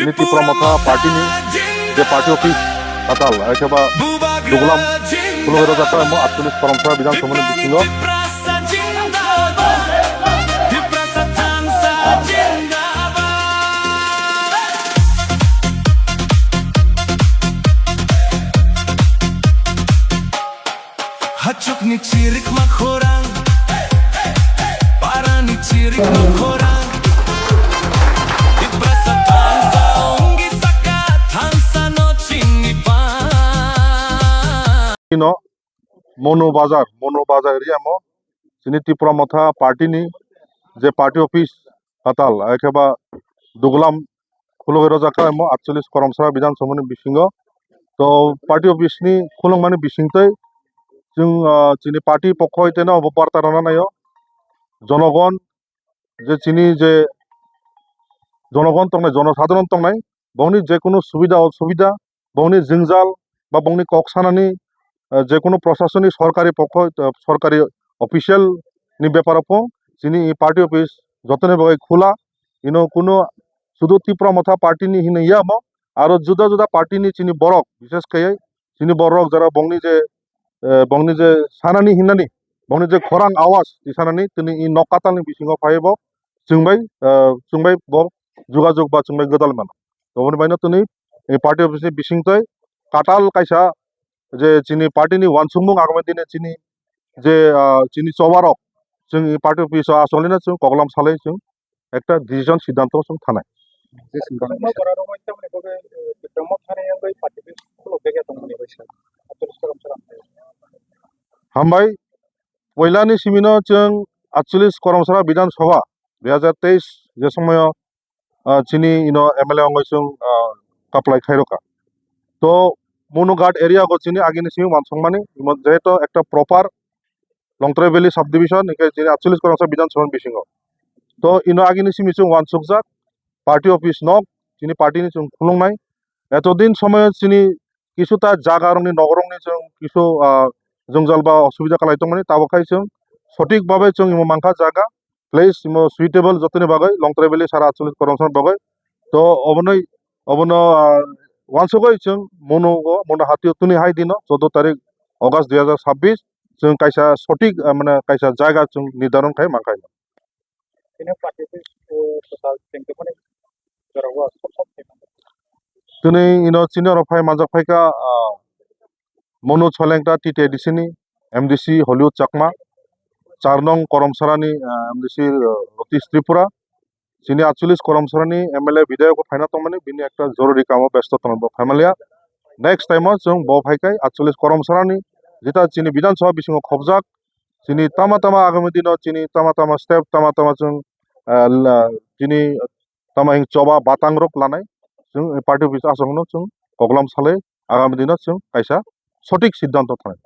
Sini Tripura Matha Party ni je party office Katal ekeba Duglam Kulogero Jatra emo 48 Paramsara Bidhan Sabhani Bisingo Hacuk ni cirik makhorang Para ni cirik makhorang Ibrasa tansa ongi saka tansa no chinipa Kino Mono Bazar area mo Sini Tripura Matha Party ni je party office Katal ekeba Duglam Kulogero Jatra emo 48 Paramsara Bidhan Sabhani Bisingo to party office ni khulung mani bisingtoi চিনি party পক্ষ হইতে না অববার্তা রানা নাই জনগণ যে চিনি যে জনগণ তং নাই জনসাধারণ তং নাই বংনি যে কোনো সুবিধা অসুবিধা বংনি জিংজাল বা বংনি কক্সানানি যে কোনো প্রশাসনিক সরকারি পক্ষ সরকারি অফিসিয়াল নি ব্যাপার পং চিনি পার্টি অফিস যতনে বই খোলা ইনো কোনো শুধু ত্রিপুরা মাথা পার্টি নি হিনে ইয়াম আর জুদা জুদা পার্টি নি চিনি বরক বিশেষ করে চিনি বরক যারা bongni je sanani hinani bongni je khorang awas di sanani tini i nokatal ni bisingo phaibo chungbai bo jogajog ba chungbai godal man to boni baino tini ei party office ni bisingtoi katal kaisa je chini party ni wansungmung agame dine chini je chini chobarok chung ei party office asoli na chung koglam salai chung একটা decision সিদ্ধান্ত chung thanai যে সিদ্ধান্ত করার মধ্যে মানে কবে promote থানে ওই party গুলো দেখে তোমরা বৈশা हामबाय पयलानि सिमिनो जों 48 करमसारा विधान सभा 2023 जे समय चिनी इनो एमएलए अंगजों कापलाय खायरका तो मोनोगाट एरिया को चिनी आगिनि सिमी मानसंमानि जेहेतु एक प्रपार लंगथ्राइ भैली सब डिविजन इके चिनी 48 करमसारा विधान सभा बिसिङाव तो इनो आगिनि सिमी जों वानसुकजाक पार्टी ऑफिस नक चिनी पार्टी नि जों खुलुंनाय एतदिन समय चिनी किछुता जागारंनि नगरंनि जों किछु जंजाल बा असुविधा खालाय दंमानि ताबखाय जों सठिक भाबे जों इमो मांखा जागा प्लेस इमो सुइटेबल जतने बागै लंगथ्राइ भैली सारा 48 करमसार बागै तो अबनो वानसुगै जों मनो हातियो तुनि हाय दिन 14 तारिख अगस्त 2026 जों कायसा सठिक माने कायसा जायगा जों निर्धारण खाय मांखाय ene party total tengke মানে জরাওয়া সব तुनि इनो सिनियर फाय मानजाक फायका मनु छलेंगटा टीटीडीसी एमडीसी हलिउड चाकमा 4 नং करमसारानी एमडीसी रतीश त्रिपुरा चिनी 48 करमसारानी एमएलए विधायक फायना तंमानि बिनि एकटा जरुरी कामाव व्यस्त तंबो फैमिलिया नेक्स्ट टाइम जों ब फायखाय 48 करमसारानी जिता चिनी विधानसभा बिसिङाव खबजाक चिनी तामा आगामी दिनाव चिनी तामा स्टेप तामा जों चिनी तामा हिं चबा बातां रक लानाय जों पार्टी अफिस आसामनो जों कगलाम साले आगामी दिनाव जों कायसा सठिक सिद्धांत थानाय